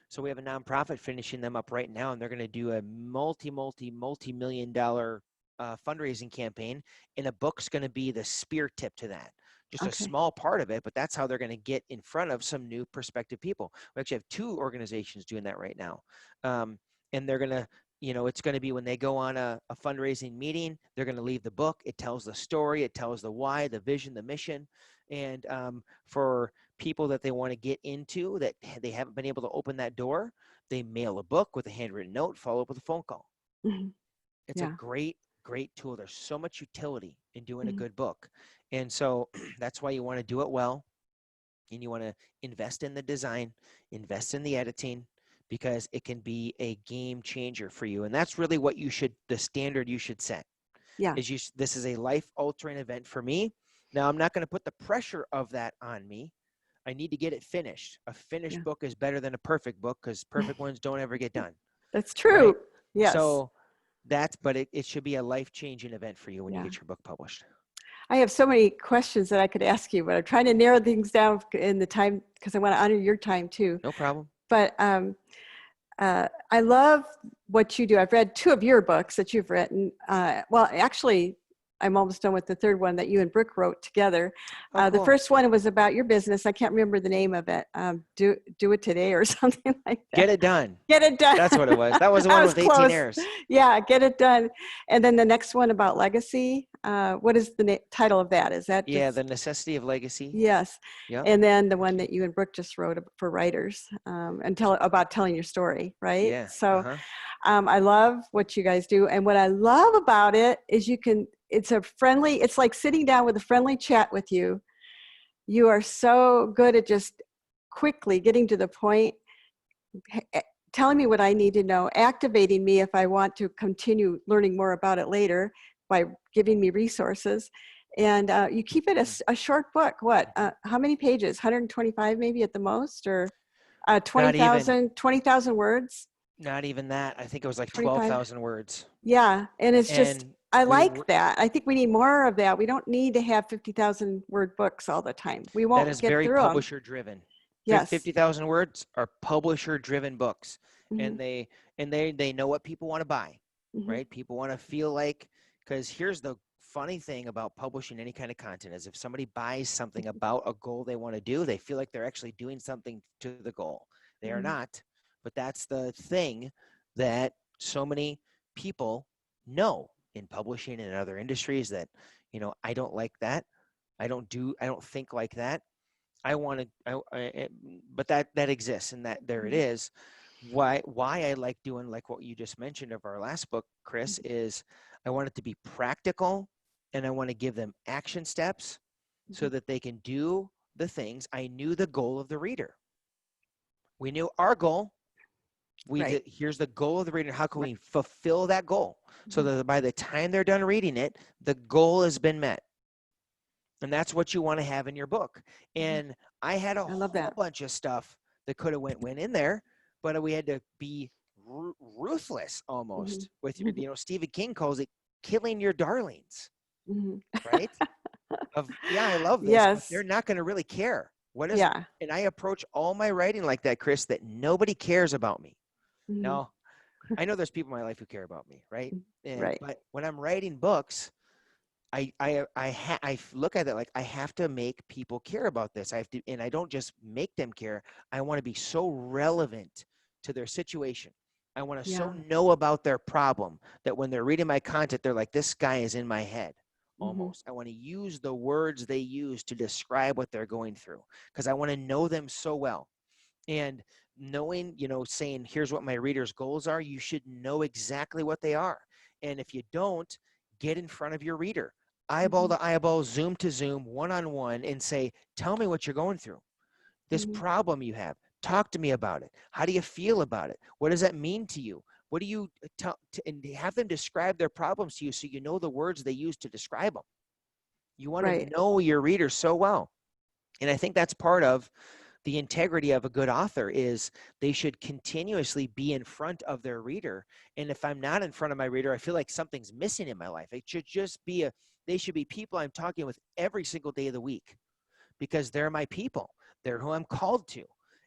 So we have a nonprofit finishing them up right now, and they're going to do a multi-million dollar fundraising campaign, and a book's going to be the spear tip to that. Just a Okay. small part of it, but that's how they're going to get in front of some new prospective people. We actually have two organizations doing that right now, and they're going to. It's going to be when they go on a fundraising meeting, they're going to leave the book. It tells the story, it tells the why, the vision, the mission. And for people that they want to get into that they haven't been able to open that door, they mail a book with a handwritten note, follow up with a phone call. Mhm. It's a Yeah. great, great tool. There's so much utility in doing a Mhm. good book. And so that's why you want to do it well. And you want to invest in the design, invest in the editing, because it can be a game changer for you. And that's really what the standard you should set Yeah. is this is a life altering event for me. Now, I'm not going to put the pressure of that on me. I need to get it finished. A finished Yeah. book is better than a perfect book because perfect ones don't ever get done, That's right? true. Yes. So but it should be a life-changing event for you when you Yeah. get your book published. I have so many questions that I could ask you, but I'm trying to narrow things down in the time because I want to honor your time too. No problem. But I love what you do. I've read two of your books that you've written. Well, actually, I'm almost done with the third one that you and Brooke wrote together. Oh, The cool. first one was about your business. I can't remember the name of it. Do it today or something like that. Get it done. Get it done. That's what it was. That was the I one was with 18 close. errors. Yeah, get it done. And then the next one about legacy. What is the title of that? Is that Yeah, just, The Necessity of Legacy. yes. Yep. And then the Thank one you. that you and Brooke just wrote for writers, and about telling your story, right? Yeah. So Uh-huh. I love what you guys do. And what I love about it is it's like sitting down with a friendly chat with you. You are so good at just quickly getting to the point, telling me what I need to know, activating me if I want to continue learning more about it later by giving me resources. And you keep it a short book. What? Mm-hmm. How many pages? 125 maybe at the most, or Not even 20,000 words? not even that. I think it was like 25? 12,000 words. Yeah. And it's just, And I we like that. I think we need more of that. We don't need to have 50,000 word books all the time. We that won't is get very through them. publisher driven. Yes. 50,000 words are publisher driven books, Mhm. and they know what people want to buy, Mhm. right? People want to feel like, because here's the funny thing about publishing any kind of content is if somebody buys something about a goal they want to do, they feel like they're actually doing something to the goal. They are Mhm. not, but that's the thing that so many people know in publishing and in other industries that, I don't like that. I don't think like that. I want to, but that exists, and that there it Mhm. is. Why I like doing like what you just mentioned of our last book, Chris, Mhm. is I want it to be practical, and I want to give them action steps so Mhm. that they can do the things. I knew the goal of the reader. We knew our goal. Right. Here's the goal of the reader. How can Right. we fulfill that goal so Mhm. that by the time they're done reading it, the goal has been met? And that's what you want to have in your book. Mhm. And I had a I love whole that. bunch of stuff that could have went in there, but we had to be ruthless Mhm. almost with your, Mhm. Stephen King calls it killing your darlings, Mhm. right? Yeah, I love this, but they're Yes. not going to really care. Yeah. And I approach all my writing like that, Chris, that nobody cares about me. Mhm. No, I know there's people in my life who care about me, right? Right. But when I'm writing books, I look at it like I have to make people care about this. I have to, and I don't just make them care. I want to be so relevant to their situation. I want to so Yeah. know about their problem that when they're reading my content, they're like, this guy is in my head Mhm. almost. I want to use the words they use to describe what they're going through because I want to know them so well. And knowing, saying, here's what my readers' goals are, you should know exactly what they are. And if you don't, get in front of your reader, eyeball Mhm. to eyeball, zoom to zoom, one-on-one, and say, tell me what you're going through. This Mhm. problem you have. Talk to me about it. How do you feel about it? What does that mean to you? What do you tell? And have them describe their problems to you so you know the words they use to describe them. You want to Right. know your reader so well. And I think that's part of the integrity of a good author is they should continuously be in front of their reader. And if I'm not in front of my reader, I feel like something's missing in my life. It should just be they should be people I'm talking with every single day of the week because they're my people. They're who I'm called to.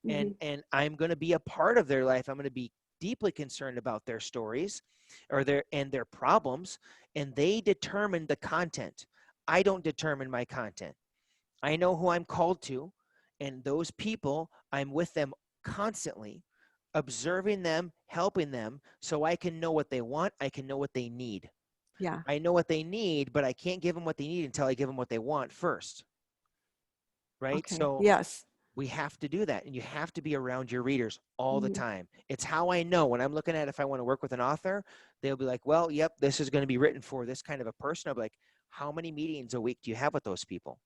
And Mhm. I'm going to be a part of their life. I'm going to be deeply concerned about their stories or their problems, and they determine the content. I don't determine my content. I know who I'm called to, and those people, I'm with them constantly, observing them, helping them, so I can know what they want, I can know what they need. Yeah. I know what they need, but I can't give them what they need until I give them what they want first, right? Okay. So Yes. we have to do that, and you have to be around your readers all the Mhm. time. It's how I know when I'm looking at if I want to work with an author, they'll be like, well, yep, this is going to be written for this kind of a person. I'll be like, how many meetings a week do you have with those people?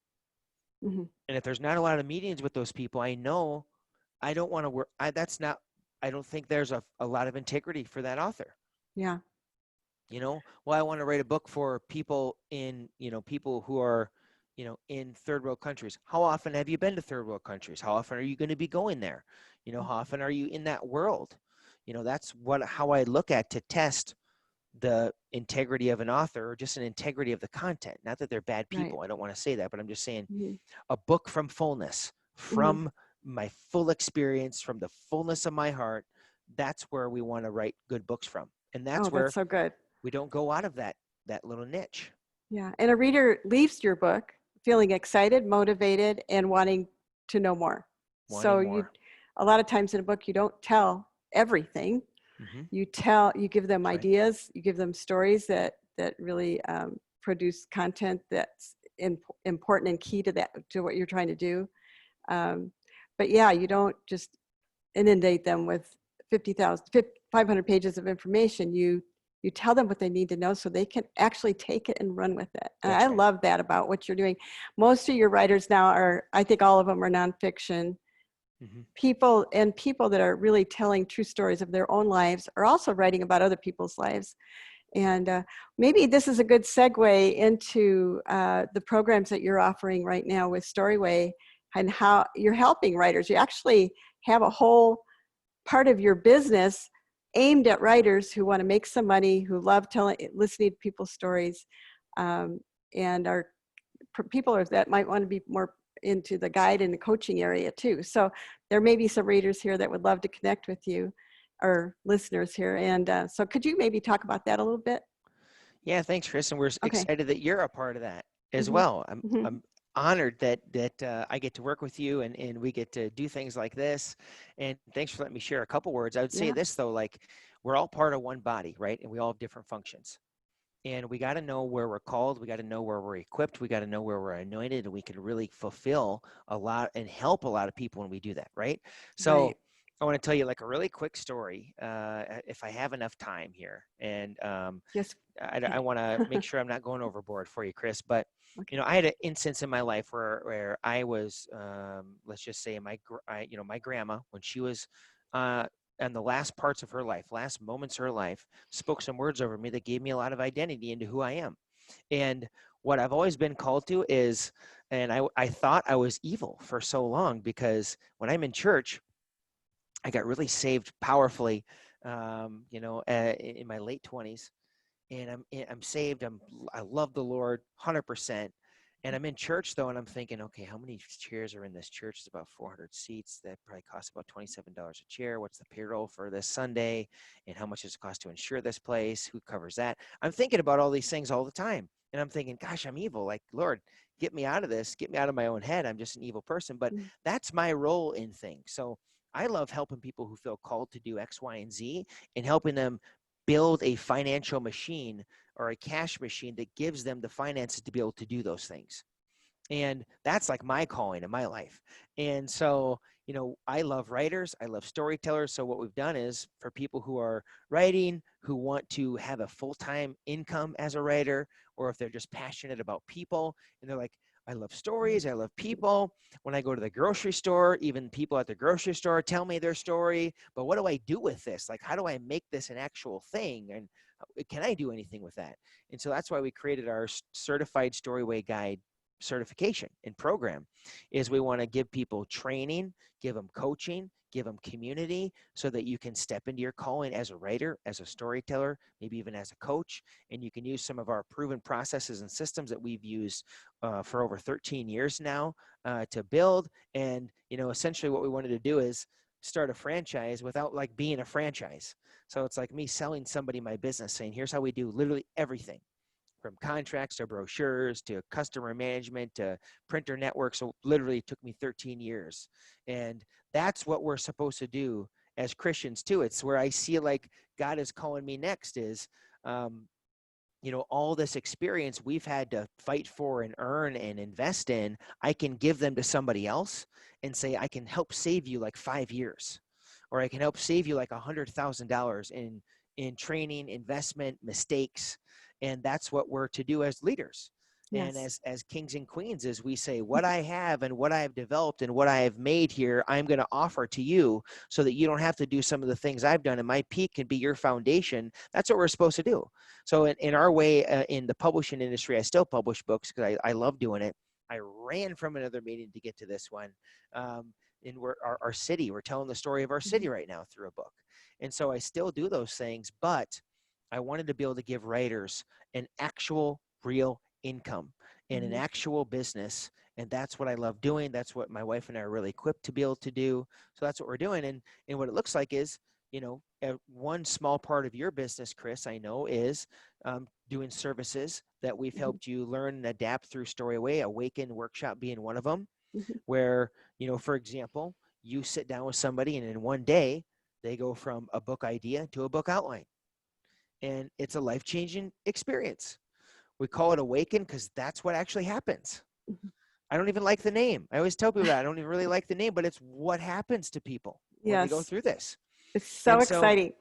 Mhm. And if there's not a lot of meetings with those people, I know I don't want to work. I don't think there's a lot of integrity for that author. Yeah. Well, I want to write a book for people people who are, in third world countries. How often have you been to third world countries? How often are you going to be going there? How often are you in that world? That's how I look at to test the integrity of an author or just an integrity of the content. Not that they're bad Right. people. I don't want to say that, but I'm just saying Mhm. a book from fullness, Mhm. from my full experience, from the fullness of my heart. That's where we want to write good books from. And Oh, that's that's where so good. we don't go out of that little niche. Yeah. And a reader leaves your book feeling excited, motivated, and wanting to know more. Wanting So more. a lot of times in a book, you don't tell everything. Mm-hmm. You give them That's right. ideas, you give them stories that really produce content that's important and key to what you're trying to do. Um, but yeah, you don't just inundate them with 500 pages of information. You tell them what they need to know so they can actually take it and run with it. And I That's right. love that about what you're doing. Most of your writers now I think all of them are nonfiction Mm-hmm. people that are really telling true stories of their own lives are also writing about other people's lives. And maybe this is a good segue into the programs that you're offering right now with Storyway and how you're helping writers. You actually have a whole part of your business aimed at writers who want to make some money, who love listening to people's stories, and are people that might want to be more into the guide and the coaching area too. So there may be some readers here that would love to connect with you, or listeners here. And so could you maybe talk about that a little bit? Yeah, thanks, Chris, and we're Okay. excited that you're a part of that as Hmm. well. Hmm. I'm honored that I get to work with you and we get to do things like this. And thanks for letting me share a couple words. I would say Yeah. this though, like we're all part of one body, right? And we all have different functions. And we got to know where we're called. We got to know where we're equipped. We got to know where we're anointed, and we can really fulfill a lot and help a lot of people when we do that, right? So Right. I want to tell you like a really quick story, if I have enough time here. And Yes. I Okay. want to make sure I'm not going overboard for you, Chris. But you Okay. know, I had an instance in my life where I was, let's just say, my grandma when she was in the last parts of her life, last moments of her life, spoke some words over me that gave me a lot of identity into who I am. And what I've always been called to is, and I thought I was evil for so long because when I'm in church, I got really saved powerfully, in my late 20s, and I'm saved. I love the Lord 100%. And I'm in church though, and I'm thinking, okay, how many chairs are in this church? It's about 400 seats. That probably costs about $27 a chair. What's the payroll for this Sunday? And how much does it cost to insure this place? Who covers that? I'm thinking about all these things all the time. And I'm thinking, gosh, I'm evil. Like, Lord, get me out of this. Get me out of my own head. I'm just an evil person. But Mm. that's my role in things. So I love helping people who feel called to do X, Y, and Z and helping them build a financial machine or a cash machine that gives them the finances to be able to do those things. And that's like my calling in my life. And so, you know, I love writers, I love storytellers. So what we've done is for people who are writing, who want to have a full-time income as a writer, or if they're just passionate about people and they're like, I love stories, I love people. When I go to the grocery store, even people at the grocery store tell me their story, but what do I do with this? Like, how do I make this an actual thing? And can I do anything with that? And so that's why we created our certified Storyway Guide certification and program. Is we want to give people training, give them coaching, give them community so that you can step into your calling as a writer, as a storyteller, maybe even as a coach. And you can use some of our proven processes and systems that we've used for over 13 years now to build. And, you know, essentially what we wanted to do is start a franchise without like being a franchise. So it's like me selling somebody my business saying, here's how we do literally everything from contracts to brochures to customer management to printer network. So literally it took me 13 years. And that's what we're supposed to do as Christians too. It's where I see like God is calling me next is, um, you know, all this experience we've had to fight for and earn and invest in, I can give them to somebody else and say, I can help save you like 5 years, or I can help save you like $100,000 in training, investment, mistakes. And that's what we're to do as leaders. And Yes. as kings and queens, as we say, what I have and what I have developed and what I have made here, I'm going to offer to you so that you don't have to do some of the things I've done. And my peak can be your foundation. That's what we're supposed to do. So in our way, in the publishing industry, I still publish books because I love doing it. I ran from another meeting to get to this one. In our city, we're telling the story of our city Mhm. right now through a book. And so I still do those things, but I wanted to be able to give writers an actual real income and an Mhm. actual business. And that's what I love doing. That's what my wife and I are really equipped to be able to do. So that's what we're doing. And what it looks like is, you know, one small part of your business, Chris, I know is doing services that we've Mhm. helped you learn and adapt through Storyway, Awaken Workshop being one of them, Mhm. where, you know, for example, you sit down with somebody and in one day, they go from a book idea to a book outline. And it's a life-changing experience. We call it Awaken because that's what actually happens. Mhm. I don't even like the name. I always tell people that I don't even really like the name, but it's what happens to people when they go Yes. through this. It's so And so exciting.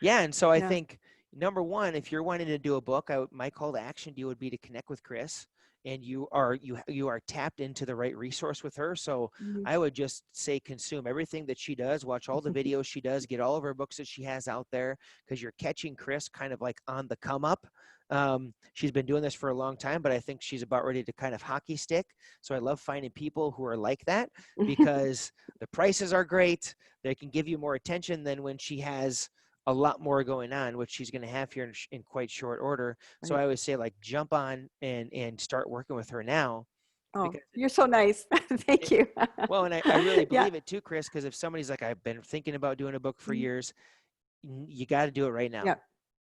yeah, and so I Yeah. think number one, if you're wanting to do a book, my call to action to you would be to connect with Chris, and you are tapped into the right resource with her. So Mhm. I would just say consume everything that she does, watch all the videos she does, get all of her books that she has out there, because you're catching Chris kind of like on the come up. She's been doing this for a long time, but I think she's about ready to kind of hockey stick. So I love finding people who are like that because the prices are great. They can give you more attention than when she has a lot more going on, which she's going to have here in quite short order. So Right. I always say like jump on and start working with her now Oh, because you're so nice. Thank it, you. well, and I really Yeah, believe it too, Chris, because if somebody's like, I've been thinking about doing a book for mhm, years, you got to do it right yeah, now.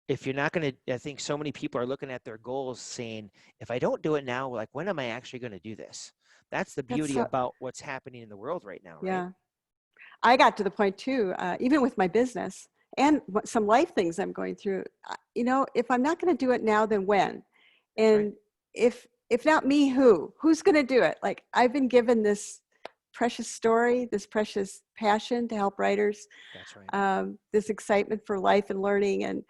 If you're not going to, I think so many people are looking at their goals saying, if I don't do it now, like, when am I actually going to do this? That's the that's beauty so, about what's happening in the world right now, right? yeah. I got to the point too, even with my business and some life things I'm going through, if I'm not going to do it now, then when? That's right. And if not me, who? Who's going to do it? Like I've been given this precious story, this precious passion to help writers, That's right. this excitement for life and learning, and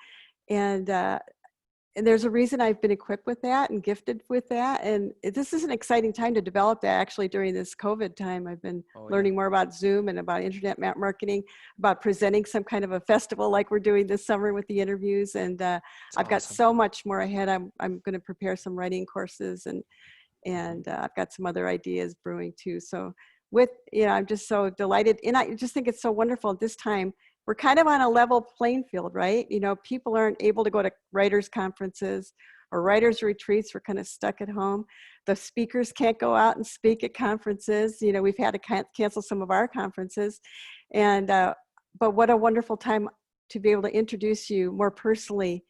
and there's a reason I've been equipped with that and gifted with that. And this is an exciting time to develop that. Actually, during this COVID time, I've been Oh, yeah. learning more about Zoom and about internet marketing, about presenting some kind of a festival like we're doing this summer with the interviews. And It's I've got awesome. so much more ahead. I'm going to prepare some writing courses, and Mhm. I've got some other ideas brewing too. So I'm just so delighted, and I just think it's so wonderful at this time. We're kind of on a level playing field, right? People aren't able to go to writers conferences or writers retreats. We're kind of stuck at home. The speakers can't go out and speak at conferences. We've had to cancel some of our conferences, and but what a wonderful time to be able to introduce you more personally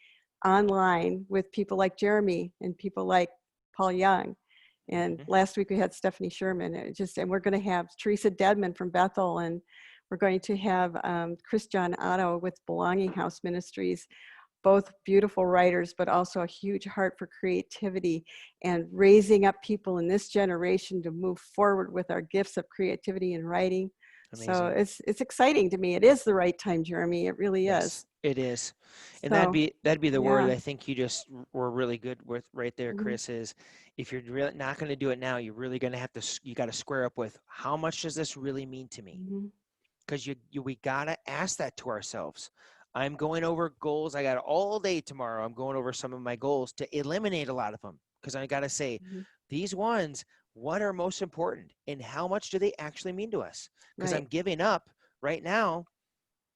online with people like Jeremy and people like Paul Young. And Mhm. last week we had Stephanie Sherman. And we're going to have Teresa Dedman from Bethel, and we're going to have Chris John Otto with Belonging House Ministries, both beautiful writers, but also a huge heart for creativity and raising up people in this generation to move forward with our gifts of creativity and writing. So Amazing. it's exciting to me. It is the right time, Jeremy. It really Yes, is. it is. And that'd So be that'd be the word yeah. I think you just were really good with right there, Mhm. Chris, is if you're really not going to do it now, you're really going to have to you got to square up with how much does this really mean to me? Mhm. Because we got to ask that to ourselves. I'm going over goals. I got all day tomorrow. I'm going over some of my goals to eliminate a lot of them because I got to say Mhm. these ones, what are most important and how much do they actually mean to us? Because I'm Right. giving up right now.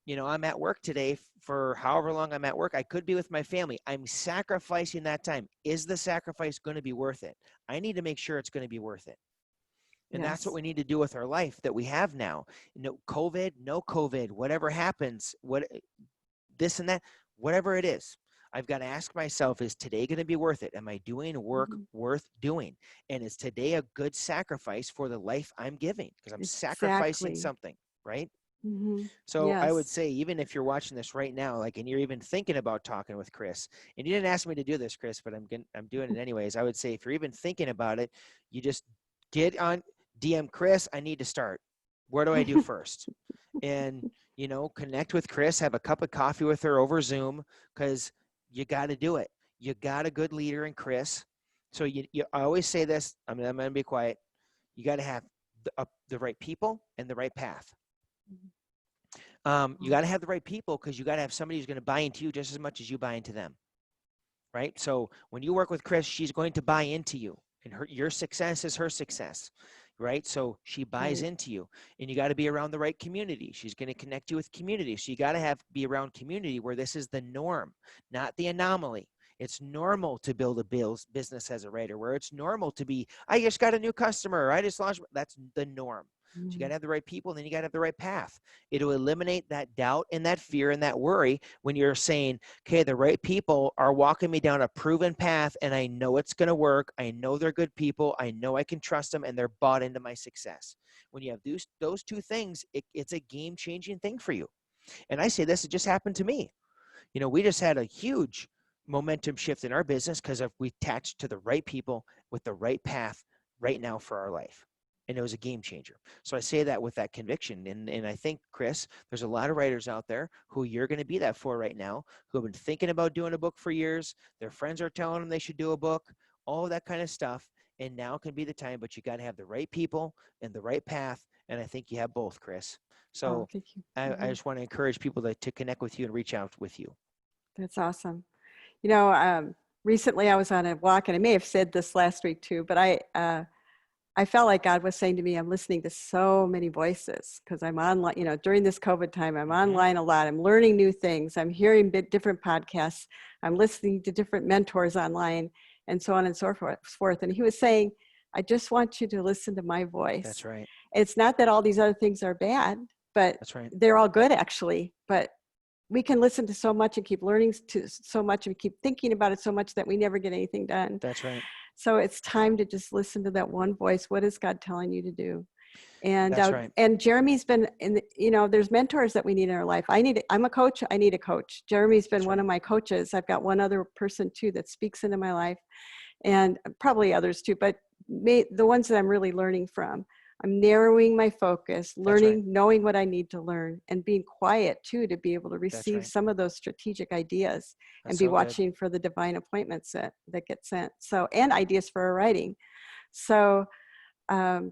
I'm at work today for however long I'm at work. I could be with my family. I'm sacrificing that time. Is the sacrifice going to be worth it? I need to make sure it's going to be worth it. And that's what Yes. we need to do with our life that we have now. COVID, no COVID, whatever happens, what this and that, whatever it is. I've got to ask myself, is today going to be worth it? Am I doing work Mhm. worth doing? And is today a good sacrifice for the life I'm giving? Because I'm sacrificing Exactly. something, right? Mhm. So I would Yes. say, even if you're watching this right now, like, and you're even thinking about talking with Chris, and you didn't ask me to do this, Chris, but I'm doing it anyways. I would say, if you're even thinking about it, you just get on DM Chris. I need to start. Where do I do first? And connect with Chris. Have a cup of coffee with her over Zoom because you got to do it. You got a good leader in Chris. So I always say this. I'm going to be quiet. You got to have the right people and the right path. You got to have the right people because you got to have somebody who's going to buy into you just as much as you buy into them, right? So when you work with Chris, she's going to buy into you, and your success is her success, right? So she buys Right. into you, and you got to be around the right community. She's going to connect you with community, so you got to be around community where this is the norm, not the anomaly. It's normal to build a business as a writer, where it's normal to be, I just got a new customer, or I just launched. That's the norm. So you got Mhm. to have the right people, and then you got to have the right path. It'll eliminate that doubt and that fear and that worry when you're saying, okay, the right people are walking me down a proven path, and I know it's going to work. I know they're good people. I know I can trust them, and they're bought into my success. When you have those two things, it's a game-changing thing for you. And I say this, it just happened to me. We just had a huge momentum shift in our business because we attached to the right people with the right path right now for our life. And it was a game changer. So I say that with that conviction. And I think, Chris, there's a lot of writers out there who you're going to be that for right now, who have been thinking about doing a book for years. Their friends are telling them they should do a book, all of that kind of stuff. And now can be the time, but you got to have the right people and the right path. And I think you have both, Chris. Oh, So thank you. I Mhm. just want to encourage people to connect with you and reach out with you. That's awesome. You know, Recently I was on a walk, and I may have said this last week too, but I felt like God was saying to me, I'm listening to so many voices because I'm online, during this COVID time, I'm Mm-hmm. online a lot. I'm learning new things. I'm hearing different podcasts. I'm listening to different mentors online and so on and so forth. And he was saying, I just want you to listen to my voice. That's right. It's not that all these other things are bad, but That's right. they're all good actually. But we can listen to so much and keep learning to so much and keep thinking about it so much that we never get anything done. That's right. So it's time to just listen to that one voice. What is God telling you to do? That's right. And Jeremy's been in the, you know, there's mentors that we need in our life. I'm a coach. I need a coach. Jeremy's been That's one right. of my coaches. I've got one other person too that speaks into my life, and probably others too, but the ones that I'm really learning from. I'm narrowing my focus, learning, right. knowing what I need to learn, and being quiet too to be able to That's receive right. some of those strategic ideas That's and be so good. watching for the divine appointments that get sent. So, and ideas for our writing. So,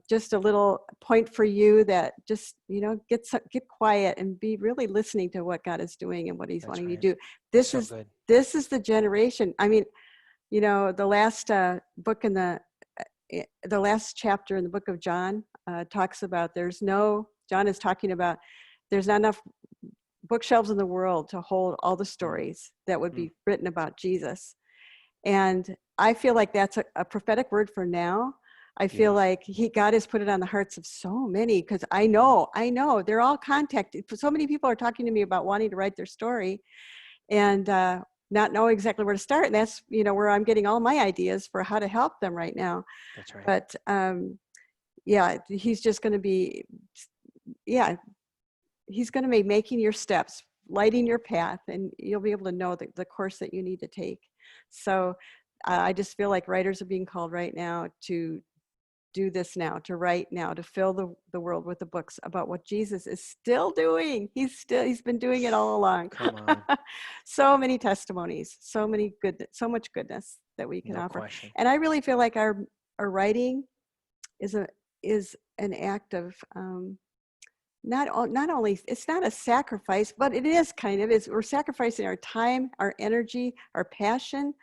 just a little point for you that just, you know, get quiet and be really listening to what God is doing and what He's That's wanting right. you to do. This So is good. this is the generation. I mean, you know, the last book in the last chapter in the book of John talks about John is talking about there's not enough bookshelves in the world to hold all the stories that would be written about Jesus. And I feel like that's a prophetic word for now. I feel like God has put it on the hearts of so many, because I know they're all contacted. So many people are talking to me about wanting to write their story and not know exactly where to start. And that's, you know, where I'm getting all my ideas for how to help them right now. That's right. But yeah, he's just going to be, he's going to be making your steps, lighting your path, and you'll be able to know the course that you need to take. So I just feel like writers are being called right now to do this now, to write now, to fill the world with the books about what Jesus is still doing. He's been doing it all along. Come on. So many testimonies, so much goodness that we can No offer. question. And I really feel like our writing is an act of not only, it's not a sacrifice, but it is kind of, we're sacrificing our time, our energy, our passion,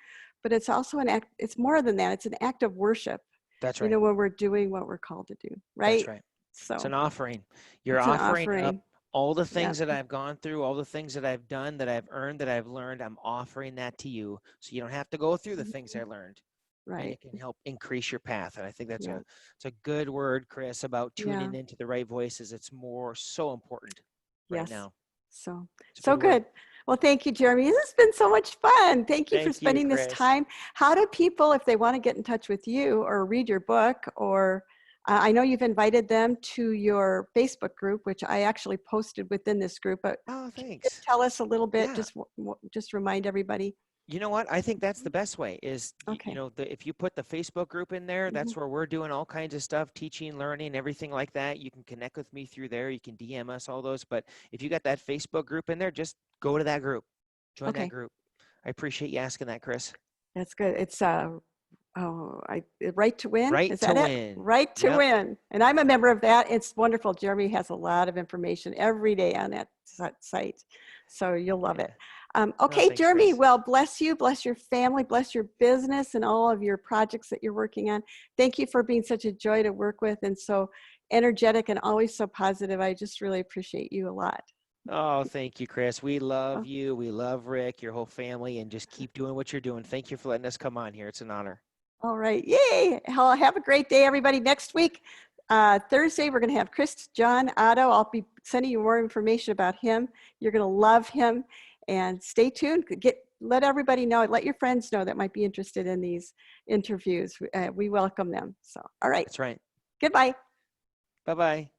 but it's also an act, it's more than that. It's an act of worship. That's You right. know, when we're doing what we're called to do, right? That's right. So It's an offering. You're it's an offering up offering. all the Yeah. things that I've gone through, all the things that I've done, that I've earned, that I've learned. I'm offering that to you, so you don't have to go through the things I learned. And Right. it can help increase your path. And I think that's Yeah. it's a good word, Chris, about tuning Yeah. into the right voices. It's so important right Yes. now. So It's a good word. good. Well, thank you, Jeremy. This has been so much fun. Thank you for Thank you, spending this Chris. time. How do people, if they want to get in touch with you or read your book, or I know you've invited them to your Facebook group, which I actually posted within this group, but Oh, can you thanks. just tell us a little bit, Yeah. just remind everybody. You know what? I think that's the best way is, Okay. you know, if you put the Facebook group in there, that's where we're doing all kinds of stuff, teaching, learning, everything like that. You can connect with me through there. You can DM us, all those. But if you got that Facebook group in there, just go to that group. Join that group. I appreciate you asking that, Chris. That's good. It's Right to Win. Right Is to that it? Win. Right to Yep. Win. And I'm a member of that. It's wonderful. Jeremy has a lot of information every day on that site. So you'll love it. Okay, thanks, Jeremy, Chris. well, bless you, bless your family, bless your business and all of your projects that you're working on. Thank you for being such a joy to work with and so energetic and always so positive. I just really appreciate you a lot. Oh, thank you, Chris. We love you. We love Rick, your whole family, and just keep doing what you're doing. Thank you for letting us come on here. It's an honor. All right. Yay. Have a great day, everybody. Next week, Thursday, we're going to have John Otto. I'll be sending you more information about him. You're going to love him. And stay tuned. Let everybody know. Let your friends know that might be interested in these interviews. We welcome them. So, all right. That's right. Goodbye. Bye-bye.